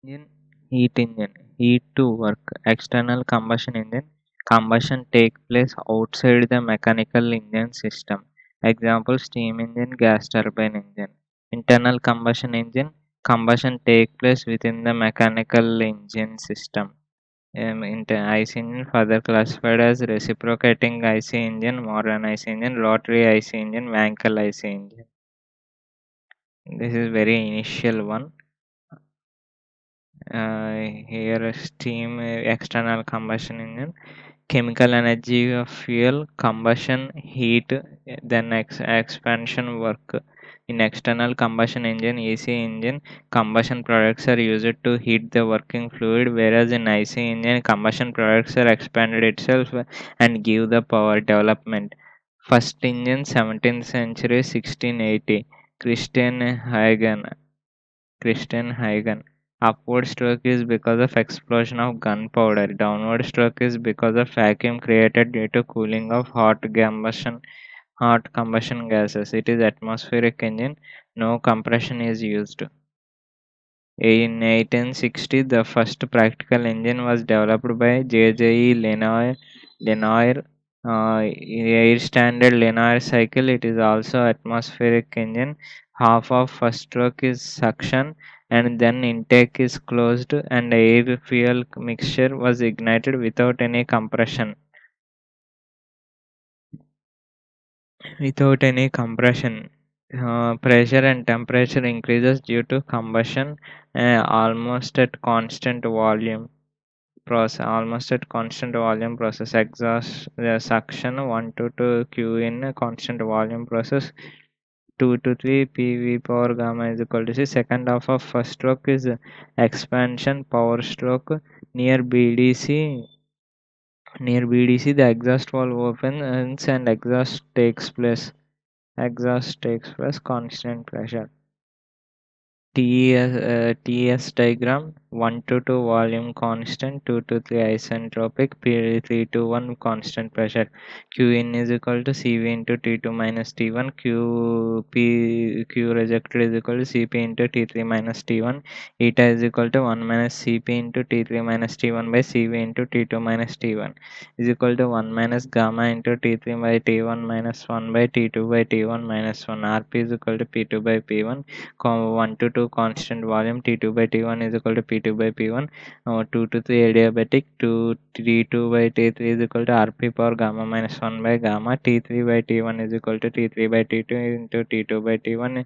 Engine, heat to work. External combustion engine, combustion take place outside the mechanical engine system. Example, steam engine, gas turbine engine. Internal combustion engine, combustion take place within the mechanical engine system. IC engine further classified as reciprocating IC engine, modern IC engine, rotary IC engine, Wankel IC engine. This is very initial one. Here steam external combustion engine, chemical energy of fuel, combustion, heat, then expansion work. In external combustion engine, AC engine, combustion products are used to heat the working fluid, whereas in IC engine, combustion products are expanded itself and give the power development. First engine, 17th century, 1680. Christian Huygens. Christian Huygens. Upward stroke is because of explosion of gunpowder. Downward stroke is because of vacuum created due to cooling of hot combustion gases. It is atmospheric engine. No compression is used. In 1860, the first practical engine was developed by J.J.E. Lenoir. Air standard Lenoir cycle. It is also atmospheric engine. Half of first stroke is suction, and then intake is closed, and air fuel mixture was ignited without any compression. Without any compression. Pressure and temperature increases due to combustion, almost at constant volume process. Exhaust suction 1 to 2 q in a constant volume process. 2 to 3 PV power gamma is equal to C. Second half of first stroke is expansion power stroke. Near BDC, the exhaust valve opens and exhaust takes place constant pressure. TS diagram 1 to 2 volume constant, 2 to 3 isentropic, P 3 to 1 constant pressure. Q in is equal to CV into T2 minus T1, Q rejected is equal to CP into T3 minus T1, eta is equal to 1 minus CP into T3 minus T1 by CV into T2 minus T1 is equal to 1 minus gamma into T3 by T1 minus 1 by T2 by T1 minus 1. RP is equal to P2 by P1. 1 to 2 constant volume, T2 by T1 is equal to P2 by P1. 2 to 3 adiabatic, T2 by T3 is equal to Rp power gamma minus 1 by gamma. T3 by T1 is equal to T3 by T2 into T2 by T1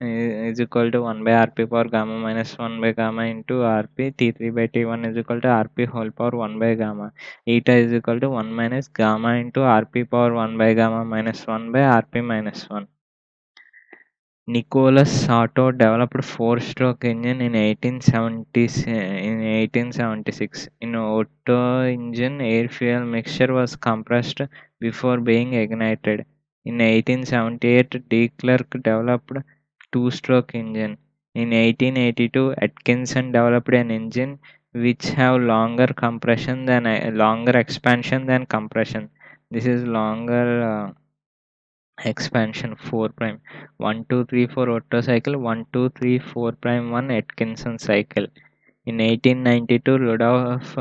is equal to 1 by Rp power gamma minus 1 by gamma into Rp. T3 by T1 is equal to Rp whole power 1 by gamma. Eta is equal to 1 minus gamma into Rp power 1 by gamma minus 1 by Rp minus 1. Nicholas Otto developed four-stroke engine in 1876. In Otto engine, air-fuel mixture was compressed before being ignited. In 1878, De Klerk developed two-stroke engine. In 1882, Atkinson developed an engine which have longer expansion than compression. This is longer expansion 4 prime 1 2 3 4 Otto cycle 1 2 3 4 prime 1 Atkinson cycle. In 1892, Rudolf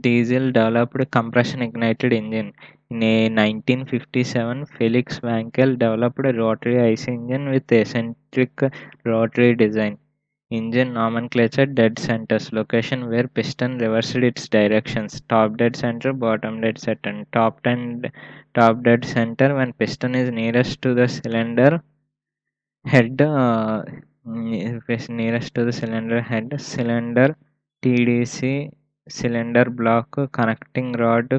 Diesel developed compression ignited engine. In 1957, Felix Wankel developed a rotary IC engine with eccentric rotary design. Engine nomenclature: dead centers, location where piston reversed its directions. Top dead center, bottom dead center. Top dead center when piston is nearest to the cylinder head. Nearest to the cylinder head. Cylinder TDC, cylinder block, connecting rod,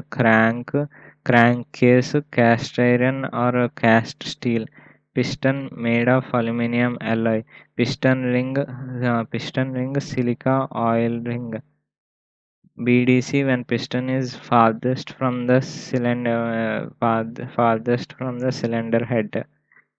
crankcase, cast iron or cast steel. Piston made of aluminum alloy. Piston ring, silica oil ring. BDC when piston is farthest from the cylinder head.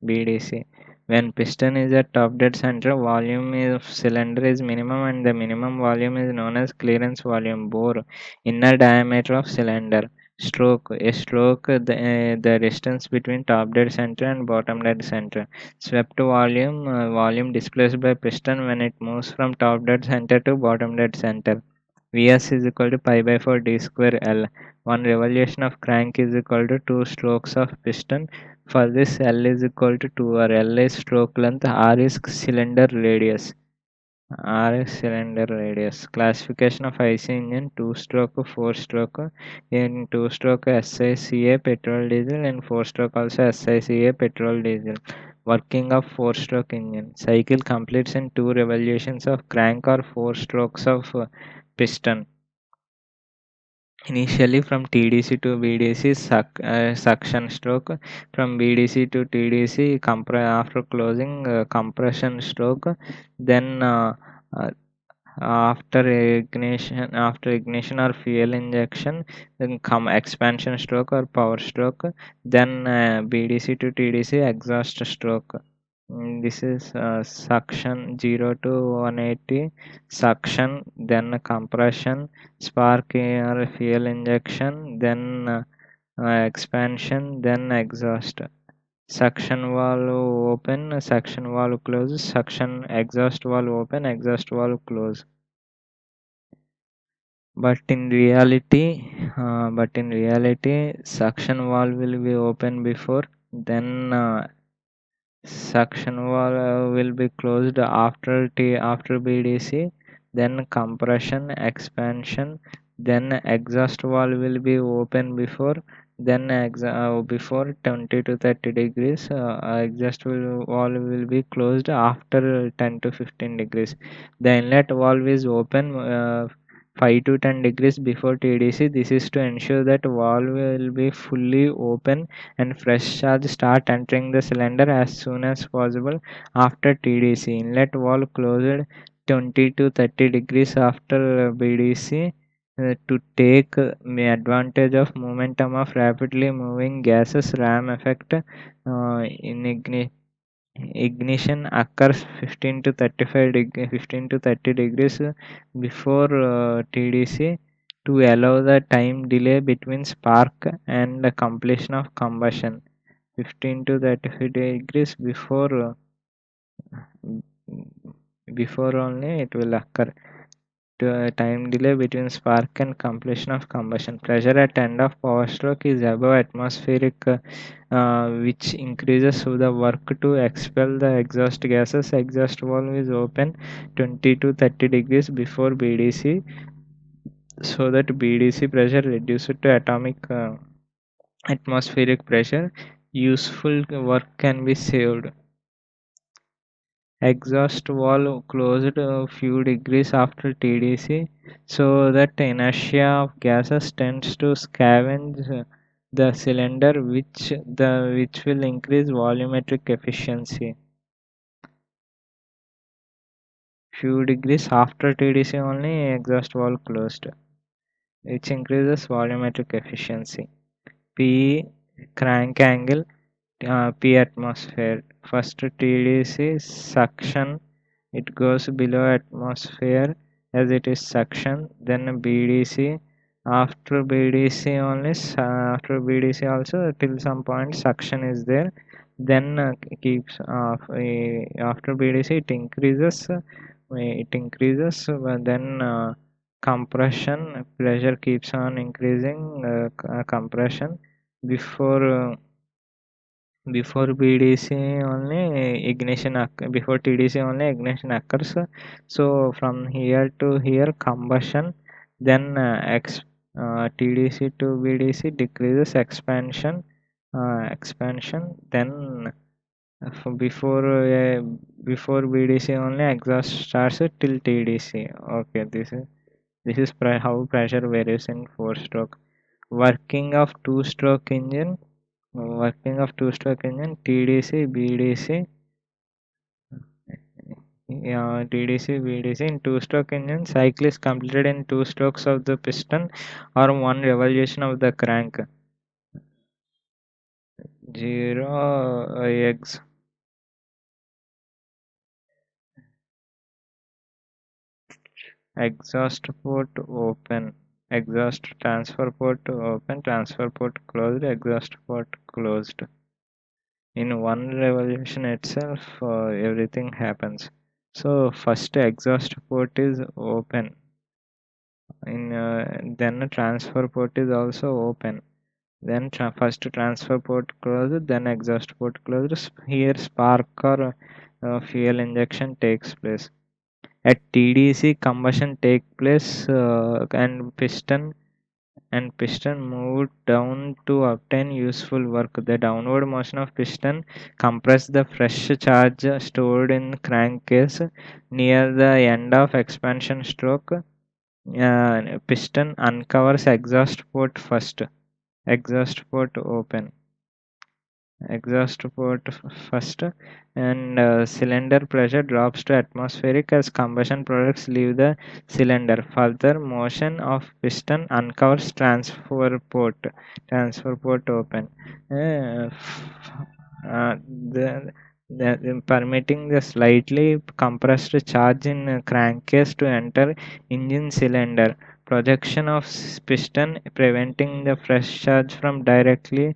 BDC when piston is at top dead center, volume of cylinder is minimum and the minimum volume is known as clearance volume. Bore, inner diameter of cylinder. Stroke, the distance between top dead center and bottom dead center. Swept volume, volume displaced by piston when it moves from top dead center to bottom dead center. Vs is equal to pi by 4 d square L. One revolution of crank is equal to two strokes of piston. For this, L is equal to 2 or L is stroke length, R is cylinder radius. R is cylinder radius. Classification of IC engine: 2-stroke, 4-stroke. In 2-stroke, SICA petrol diesel, and 4-stroke also SICA petrol diesel. Working of 4-stroke engine: cycle completes in 2 revolutions of crank or 4 strokes of piston. Initially from TDC to BDC, suction stroke. From BDC to TDC, after closing, compression stroke. Then uh, after ignition or fuel injection, then come expansion stroke or power stroke. Then BDC to TDC, exhaust stroke. This is suction 0 to 180, suction, then compression, spark or fuel injection, then expansion, then exhaust. Suction valve open, suction valve close, suction exhaust valve open, exhaust valve close. But in reality, suction valve will be open before, then suction valve will be closed after BDC, then compression, expansion, then exhaust valve will be open before, then before 20 to 30 degrees, valve will be closed after 10 to 15 degrees. The inlet valve is open 5 to 10 degrees before TDC. This is to ensure that valve will be fully open and fresh charge start entering the cylinder as soon as possible after TDC. Inlet valve closed 20 to 30 degrees after BDC to take advantage of momentum of rapidly moving gases. Ram effect in ignition occurs 15 to 30 degrees before TDC to allow the time delay between spark and the completion of combustion. 15 to 35 degrees before only it will occur. Time delay between spark and completion of combustion. Pressure at end of power stroke is above atmospheric, which increases with the work to expel the exhaust gases. Exhaust valve is open 20 to 30 degrees before BDC, so that BDC pressure reduced to atomic atmospheric pressure. Useful work can be saved. Exhaust valve closed a few degrees after TDC, so that inertia of gases tends to scavenge the cylinder, which will increase volumetric efficiency. Few degrees after TDC only exhaust valve closed, which increases volumetric efficiency. P crank angle, P atmosphere. First TDC suction, it goes below atmosphere as it is suction. Then BDC, after BDC also till some point suction is there. Then keeps after BDC then compression pressure keeps on increasing. Compression before before BDC only before TDC only ignition occurs. So from here to here combustion, then TDC to BDC decreases expansion, then before BDC only exhaust starts till TDC. Okay, this is how pressure varies in 4-stroke. Working of two-stroke engine, TDC, BDC, TDC, BDC. In two-stroke engine, cycle is completed in 2 strokes of the piston or 1 revolution of the crank. 0 eggs. Exhaust port open. exhaust transfer port open, transfer port closed, exhaust port closed. In one revolution itself, everything happens. So first exhaust port is open. Then a transfer port is also open. Then first transfer port closed, then exhaust port closed. Here spark or fuel injection takes place. At TDC, combustion take place and piston moved down to obtain useful work. The downward motion of piston compress the fresh charge stored in crankcase near the end of expansion stroke. Piston uncovers exhaust port first. Exhaust port open. Exhaust port first, and cylinder pressure drops to atmospheric as combustion products leave the cylinder. Further motion of piston uncovers transfer port open. uh, uh, the, Permitting the slightly compressed charge in crankcase to enter engine cylinder. Projection of piston preventing the fresh charge from directly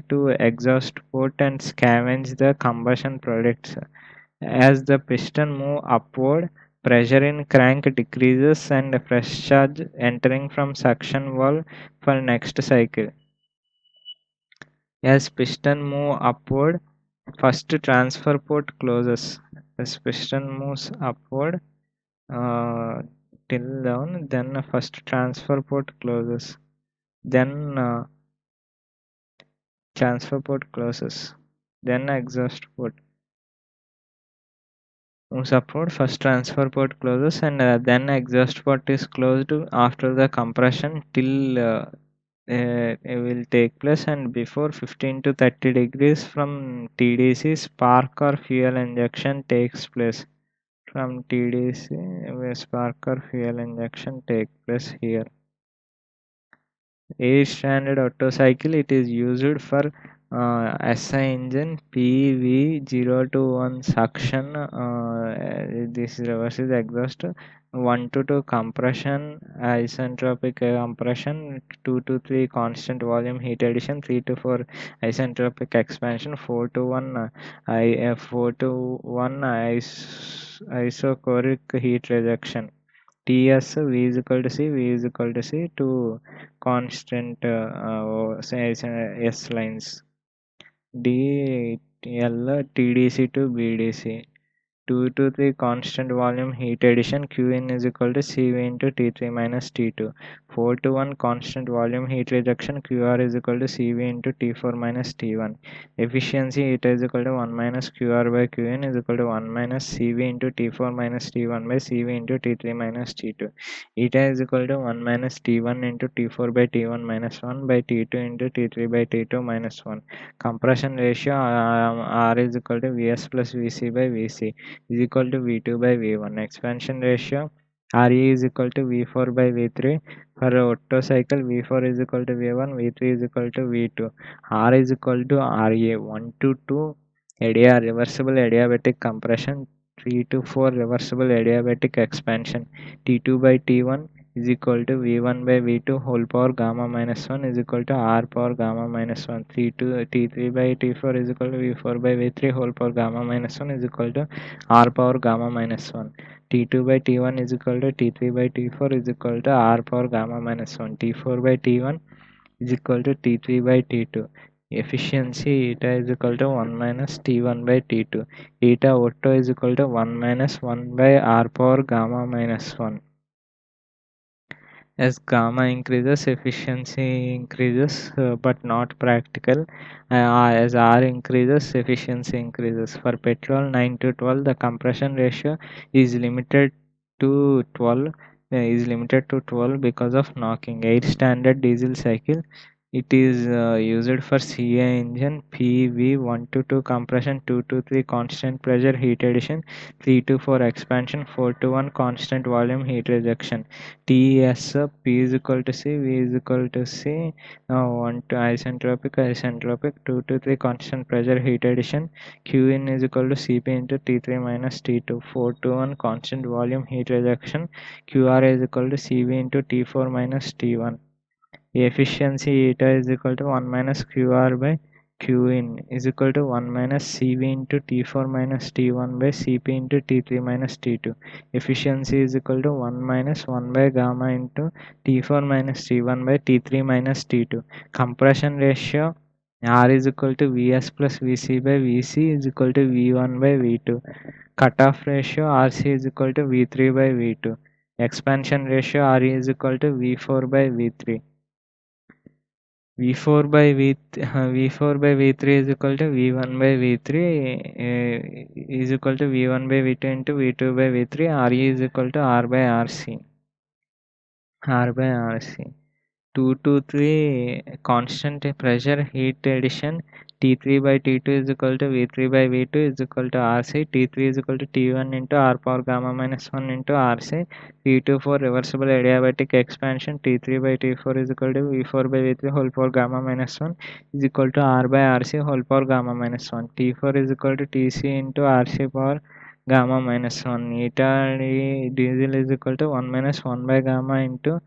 to exhaust port and scavenge the combustion products. As the piston move upward, pressure in crank decreases and fresh charge entering from suction valve for next cycle. As piston move upward, first transfer port closes. As piston moves upward uh, till down, then first transfer port closes. Then transfer port closes. Then exhaust port moves upward. First transfer port closes and then exhaust port is closed after the compression till it will take place, and before 15 to 30 degrees from TDC, spark or fuel injection takes place. From TDC, spark or fuel injection take place here. Air standard Otto cycle, it is used for SI engine PV021 suction. This reverses exhaust. 1 to 2 compression, isentropic compression, 2 to 3 constant volume heat addition, 3 to 4 isentropic expansion, 4 to 1 isochoric heat rejection. Ts V is equal to C, V is equal to C to constant say S lines. D L TDC to BDC. 2 to 3 constant volume heat addition, Qin is equal to Cv into T3 minus T2. 4 to 1 constant volume heat rejection, Qr is equal to Cv into T4 minus T1. Efficiency, eta is equal to 1 minus Qr by Qn is equal to 1 minus Cv into T4 minus T1 by Cv into T3 minus T2. Eta is equal to 1 minus T1 into T4 by T1 minus 1 by T2 into T3 by T2 minus 1. Compression ratio, R is equal to Vs plus Vc by Vc is equal to V2 by V1. Expansion ratio, Re is equal to V4 by V3. For Otto cycle, V4 is equal to V1, V3 is equal to V2. R is equal to Ra. 1 to 2 reversible adiabatic compression, 3 to 4 reversible adiabatic expansion. T2 by T1 is equal to V1 by V2 whole power gamma minus 1 is equal to R power gamma minus 1. T3 by T4 is equal to V4 by V3 whole power gamma minus 1 is equal to R power gamma minus 1. T2 by T1 is equal to T3 by T4 is equal to R power gamma minus 1. T4 by T1 is equal to T3 by T2. Efficiency, eta is equal to 1 minus T1 by T2. Eta Otto is equal to 1 minus 1 by R power gamma minus 1. As gamma increases, efficiency increases, but not practical. As R increases, efficiency increases. For petrol 9 to 12, the compression ratio is limited to 12. Because of knocking. Air standard diesel cycle, It is used for CA engine, PV1 to 2 compression, 2 to 3 constant pressure heat addition, 3 to 4 expansion, 4 to 1 constant volume heat rejection. TS P is equal to C, V is equal to C, 1 to isentropic, 2 to 3 constant pressure heat addition, Qin is equal to Cp into T3 minus T2, 4 to 1 constant volume heat rejection, QR is equal to Cv into T4 minus T1. Efficiency eta is equal to 1 minus QR by Q in is equal to 1 minus CV into T4 minus T1 by Cp into T3 minus T2. Efficiency is equal to 1 minus 1 by gamma into T4 minus T1 by T3 minus T2. Compression ratio R is equal to Vs plus Vc by Vc is equal to V1 by V2. Cutoff ratio Rc is equal to V3 by V2. Expansion ratio Re is equal to V4 by V3. V4 by V4 by V3 is equal to V1 by V3 is equal to V1 by V2 into V2 by V3. Re is equal to R by RC. R by RC. 2 to 3 constant pressure heat addition. T3 by T2 is equal to V3 by V2 is equal to RC. T3 is equal to T1 into R power gamma minus 1 into RC. T2 for reversible adiabatic expansion. T3 by T4 is equal to V4 by V3 whole power gamma minus 1 is equal to R by RC whole power gamma minus 1. T4 is equal to TC into RC power gamma minus 1. Eta diesel is equal to 1 minus 1 by gamma into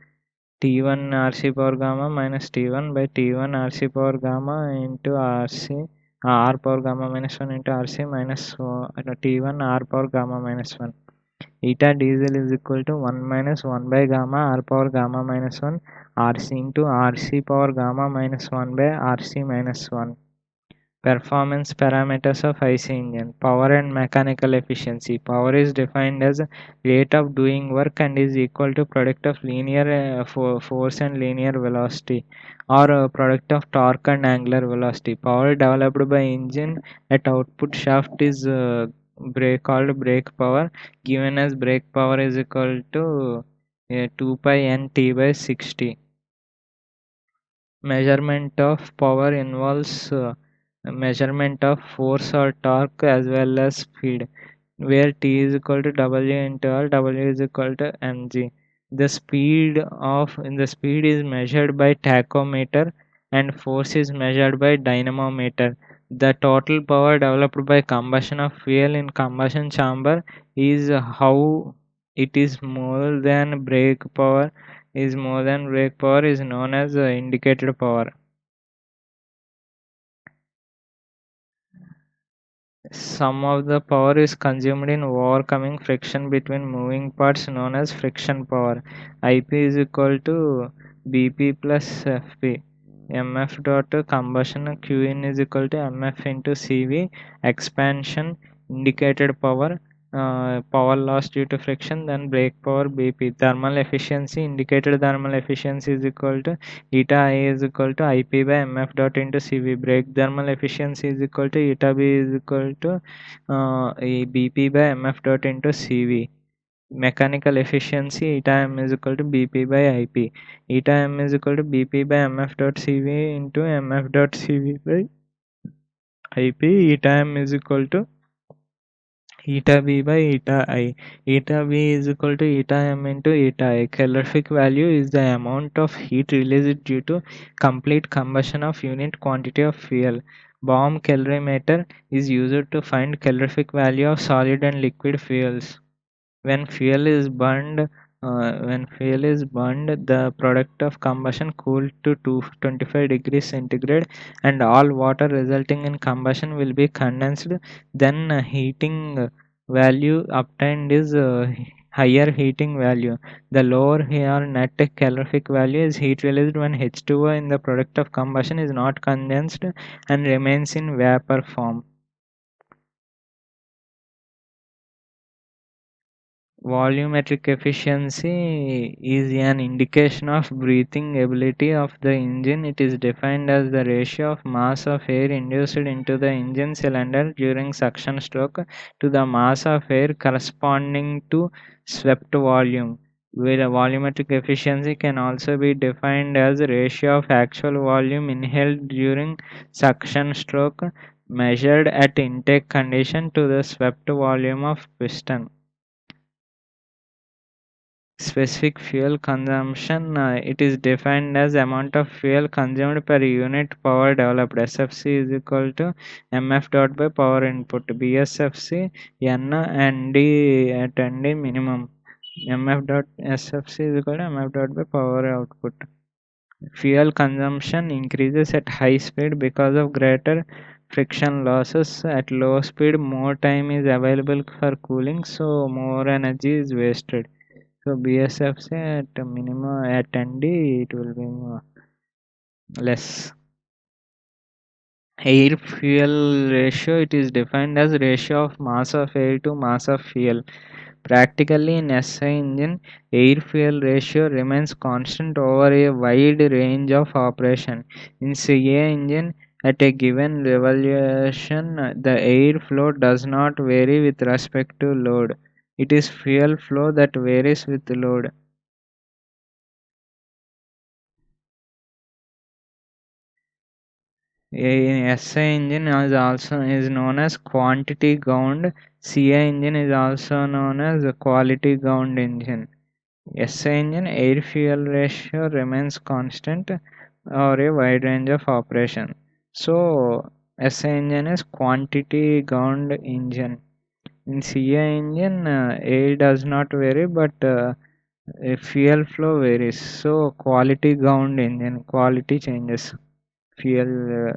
T1 RC power gamma minus T1 by T1 RC power gamma into RC R power gamma minus 1 into RC minus T1 R power gamma minus 1. Eta diesel is equal to 1 minus 1 by gamma R power gamma minus 1 RC into RC power gamma minus 1 by RC minus 1. Performance parameters of IC engine. Power and mechanical efficiency. Power is defined as rate of doing work and is equal to product of linear force and linear velocity, or product of torque and angular velocity. Power developed by engine at output shaft is called brake power, given as brake power is equal to 2 pi n t by 60. Measurement of power involves measurement of force or torque as well as speed, where T is equal to W into R, W is equal to mg. The speed is measured by tachometer and force is measured by dynamometer. The total power developed by combustion of fuel in combustion chamber is how it is more than brake power is known as indicated power. Some of the power is consumed in overcoming friction between moving parts known as friction power. IP is equal to BP plus FP. MF dot combustion Qin is equal to MF into CV. Expansion indicated power, power loss due to friction, then brake power BP. Thermal efficiency indicated thermal efficiency is equal to eta I is equal to IP by MF dot into CV. Brake thermal efficiency is equal to eta B is equal to BP by MF dot into CV. Mechanical efficiency eta M is equal to BP by IP. Eta M is equal to BP by MF dot CV into MF dot CV by IP. Eta M is equal to eta B by eta I. Eta B is equal to eta M into eta I. Calorific value is the amount of heat released due to complete combustion of unit quantity of fuel. Bomb calorimeter is used to find calorific value of solid and liquid fuels. When fuel is burned, the product of combustion cooled to 225 degrees centigrade, and all water resulting in combustion will be condensed. Then heating value obtained is higher heating value. The lower here net calorific value is heat released when H2O in the product of combustion is not condensed and remains in vapor form. Volumetric efficiency is an indication of breathing ability of the engine. It is defined as the ratio of mass of air induced into the engine cylinder during suction stroke to the mass of air corresponding to swept volume. where a volumetric efficiency can also be defined as the ratio of actual volume inhaled during suction stroke measured at intake condition to the swept volume of piston. Specific fuel consumption, it is defined as amount of fuel consumed per unit power developed. SFC is equal to mf dot by power input. BSFC n and d at nd minimum. mf dot SFC is equal to mf dot by power output. Fuel consumption increases at high speed because of greater friction losses. At low speed, more time is available for cooling, so more energy is wasted. So BSFC at a minimum at ND it will be less. Air fuel ratio, it is defined as ratio of mass of air to mass of fuel. Practically in SI engine, air fuel ratio remains constant over a wide range of operation. In CA engine, at a given revolution, the air flow does not vary with respect to load. It is fuel flow that varies with load. A SI engine is also is known as quantity gound. CI engine is also known as a quality gound engine. SI engine air fuel ratio remains constant or a wide range of operation. So SI engine is quantity gound engine. In CI engine, air does not vary, but fuel flow varies. So quality gound engine quality changes. Fuel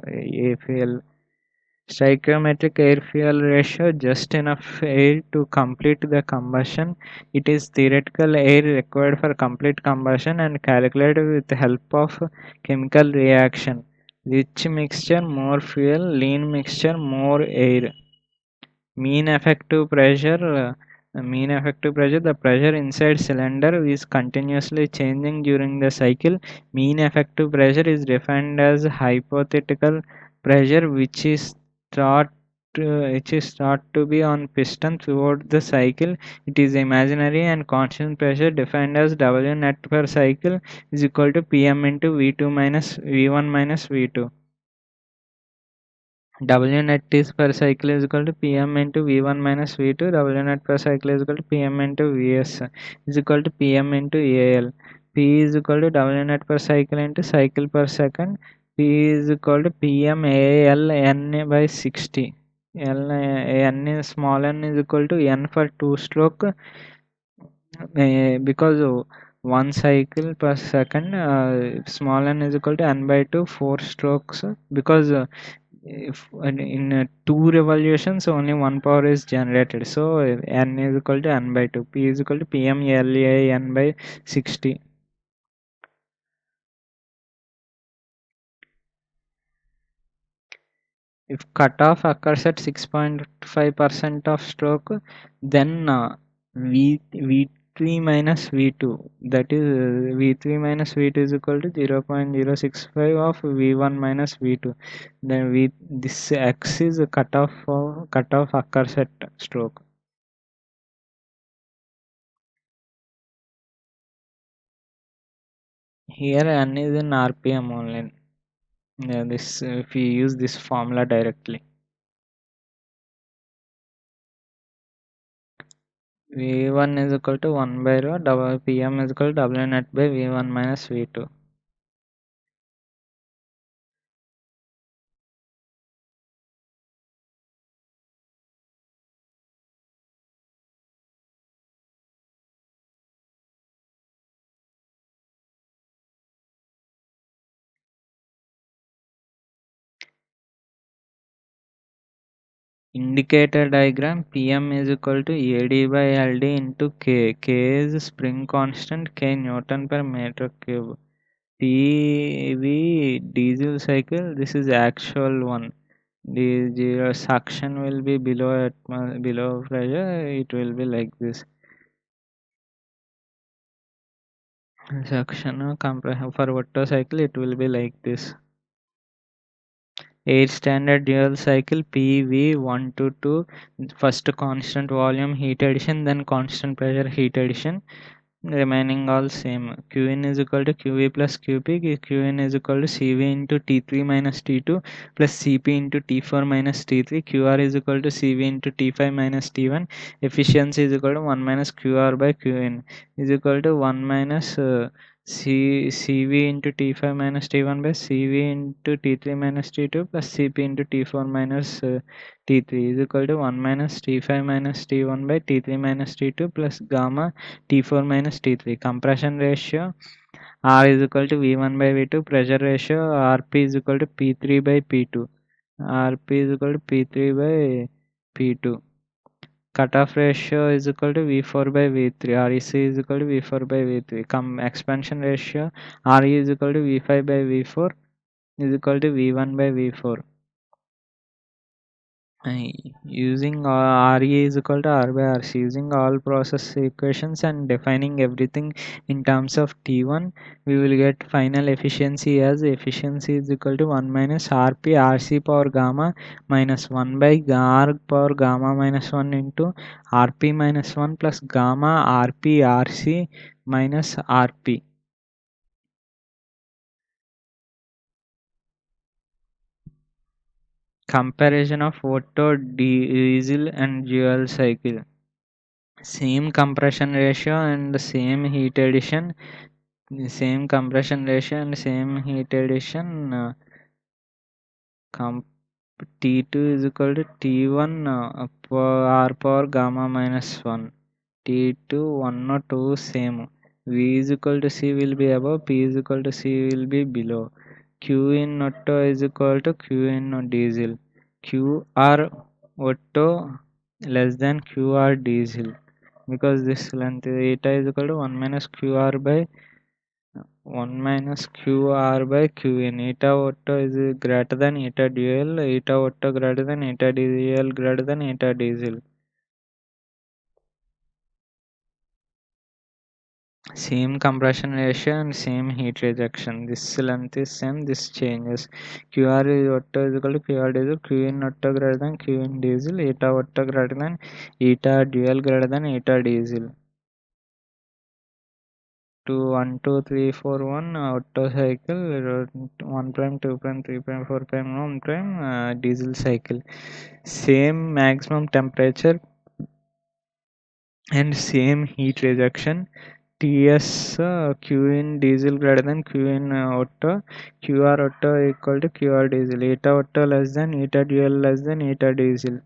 stoichiometric air fuel ratio just enough air to complete the combustion. It is theoretical air required for complete combustion and calculated with the help of chemical reaction. Rich mixture more fuel, lean mixture more air. Mean effective pressure, the pressure inside cylinder is continuously changing during the cycle. Mean effective pressure is defined as hypothetical pressure which is thought to be on piston throughout the cycle. It is imaginary, and constant pressure defined as W net per cycle is equal to Pm into V2 minus V1 minus V2. W net is per cycle is equal to Pm into V1 minus V2. W net per cycle is equal to Pm into Vs is equal to Pm into AL. P is equal to W net per cycle into cycle per second. P is equal to Pm AL N by 60. N is small n is equal to N for two stroke because one cycle per second, small n is equal to N by 2 4 strokes because if in two revolutions only one power is generated, so n is equal to n by 2. P is equal to pm LA n by 60. If cutoff occurs at 6.5% of stroke, then v3 minus v2, that is v3 minus v2 is equal to 0.065 of v1 minus v2. Then this x is a cutoff occurs at stroke. Here n is in rpm only. Yeah, this if we use this formula directly, v1 is equal to 1 by rho pm is equal to w net by v1 minus v2. Indicator diagram, Pm is equal to AD by LD into K. K is spring constant, K Newton per meter cube. PV diesel cycle, this is actual one. The zero suction will be below pressure, it will be like this. Suction for Otto cycle, it will be like this. Air standard dual cycle PV1 to 2, first constant volume heat addition, then constant pressure heat addition. remaining all same. Qin is equal to QE plus QP. Qin is equal to CV into T3 minus T2 plus CP into T4 minus T3. QR is equal to CV into T5 minus T1. Efficiency is equal to 1 minus QR by Qn is equal to 1 minus CV into T5 minus T1 by CV into T3 minus T2 plus CP into T4 minus T3 is equal to 1 minus T5 minus T1 by T3 minus T2 plus gamma T4 minus T3. Compression ratio R is equal to V1 by V2. Pressure ratio RP is equal to P3 by P2. RP is equal to P3 by P2. Cutoff ratio is equal to V4 by V3. REC is equal to V4 by V3. Expansion ratio RE is equal to V5 by V4 is equal to V1 by V4. Using RE is equal to R by RC, using all process equations and defining everything in terms of T1, we will get final efficiency as efficiency is equal to 1 minus RP RC power gamma minus 1 by R power gamma minus 1 into RP minus 1 plus gamma RP RC minus RP. Comparison of Otto, diesel and dual cycle. Same compression ratio and same heat addition, same compression ratio and same heat addition. T2 is equal to T1 R power gamma minus 1. T2 1 or 2 same. V is equal to C will be above, P is equal to C will be below. Q in Otto is equal to Q in diesel. QR Otto less than QR diesel, because this length eta is equal to 1 minus QR by 1 minus QR by Qn. Eta Otto is greater than eta dual, eta Otto greater than eta dual greater than eta diesel. Same compression ratio and same heat rejection. This length is same, this changes. QR is Otto is equal to QR diesel, Qn Otto greater than Qn diesel, eta Otto greater than eta dual greater than eta diesel. To 1 2 3 4 1 Otto cycle, 1 prime 2 prime 3 prime 4 prime 1 prime diesel cycle. Same maximum temperature and same heat rejection. TS Q in diesel greater than Q in Otto. QR Otto equal to QR diesel. Eta Otto less than eta dual less than eta diesel.